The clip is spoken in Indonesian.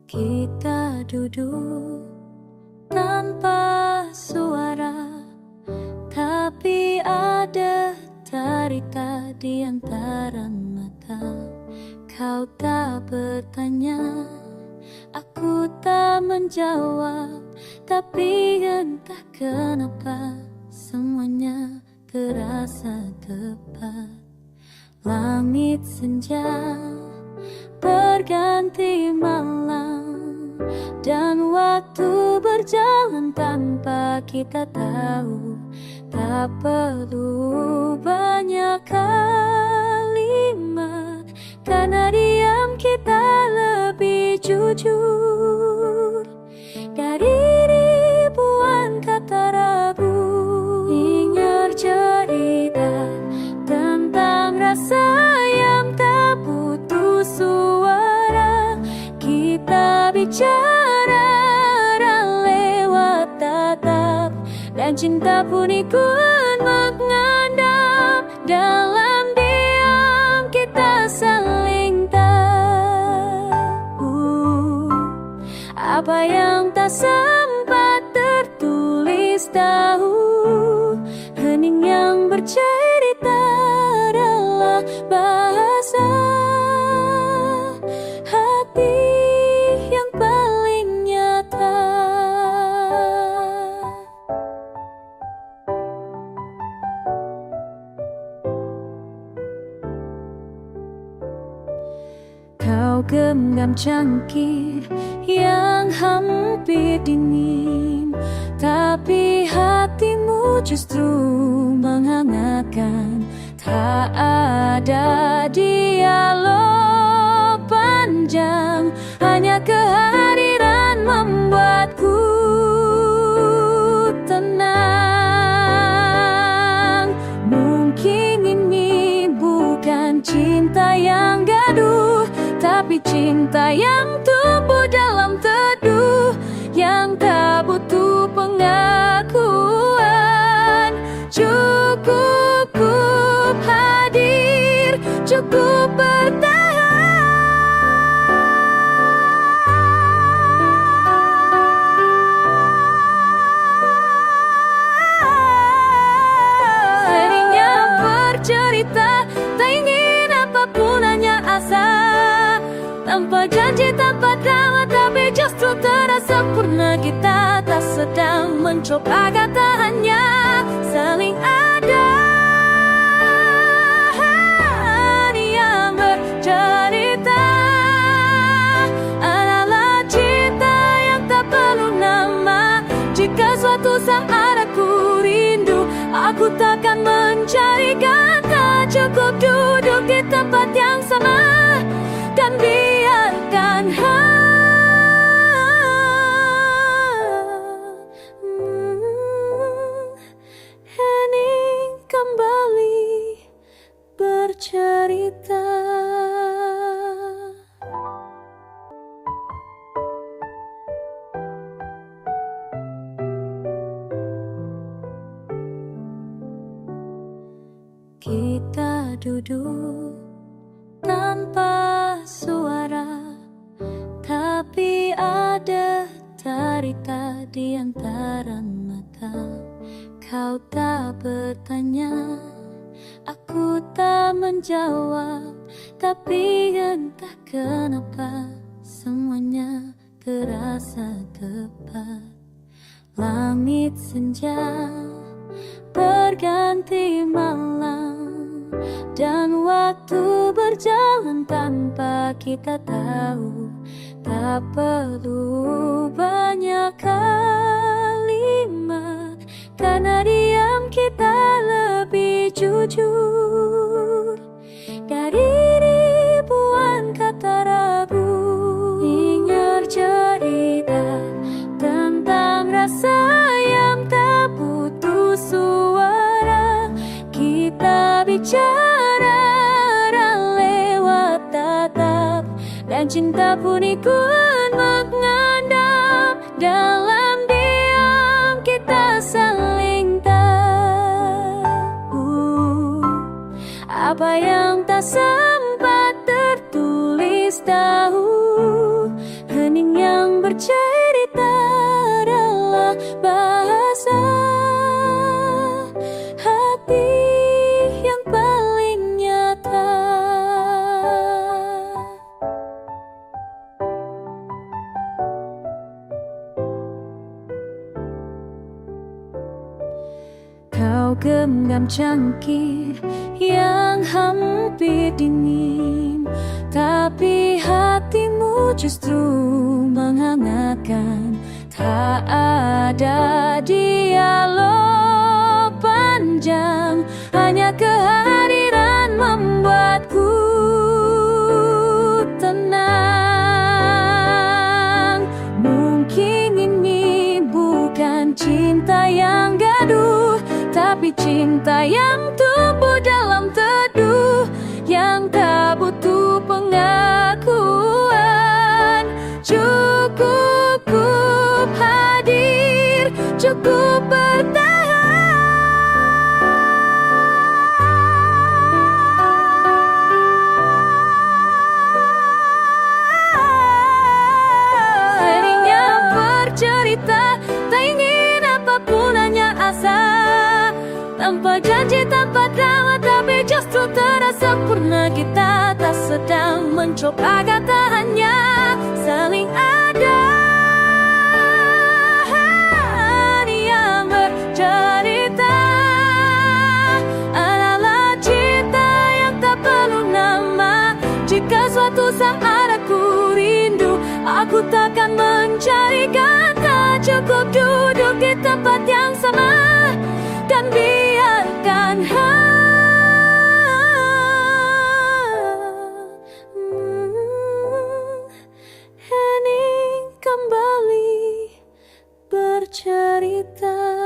Kita duduk tanpa suara, tapi ada cerita di antara mata. Kau tak bertanya, aku tak menjawab, tapi entah kenapa semuanya terasa tepat. Langit senja berganti malam, dan waktu berjalan tanpa kita tahu. Tak perlu banyak kalimat, karena diam kita lebih jujur dari ribuan kata ragu. Dengar cerita tentang rasa yang tak butuh suara. Kita bicara lewat tatap, dan cinta pun ikut mengandam. Dalam diam kita saling tahu apa yang tak sempat tertulis tahu. Hening yang bercerita adalah bahasa hati yang paling nyata. Kau genggam cangkir yang hampir dingin, tapi hatimu justru menghangatkan. Tak ada dialog panjang, hanya kehadiran membuatku tenang. Mungkin ini bukan cinta yang gaduh, tapi cinta yang tumbuh dalam teduh, yang tak butuh pengakuan. Cukup hadir, cukup bertahan. Heningnya bercerita, tak ingin apapun, hanya asa. Tanpa janji, tanpa drama, tapi justru terasa sempurna. Kita tak sedang mencoba kata, hanya saling ada. Yang bercerita adalah cinta yang tak perlu nama. Jika suatu saat aku rindu, aku takkan mencari kata. Cukup duduk di tempat yang sama dan biarkan hening kembali bercerita. Kita duduk tanpa suara, tapi ada cerita di antara mata. Kau tak bertanya, aku tak menjawab, tapi entah kenapa semuanya terasa tepat. Langit senja berganti malam, dan waktu berjalan tanpa kita tahu. Tak perlu banyak kalimat, karena diam kita lebih jujur dari ribuan kata ragu. Dengar cerita tentang rasa yang tak butuh suara. Kita bicara lewat tatap, dan cinta pun ikut mengandam. Dalam diam kita saling tahu apa yang tak sempat tertulis tahu. Heningnya genggam cangkir yang hampir dingin, tapi hatimu justru menghangatkan. Tak ada dialog panjang, hanya kehadiran membuatku tenang. Mungkin ini bukan cinta yang gaduh, tapi cinta yang tumbuh dalam teduh, yang tak butuh pengakuan. Cukup hadir, cukup bertahan. Dirinya bercerita, tak ingin apapun, hanya asa. Tanpa janji, tanpa drama, tapi justru terasa sempurna. Kita tak sedang mencoba kata, hanya saling ada. Yang bercerita adalah cinta yang tak perlu nama. Jika suatu saat aku rindu, aku takkan mencari kata. Cukup duduk di tempat yang sama dan biarkan hening kembali bercerita.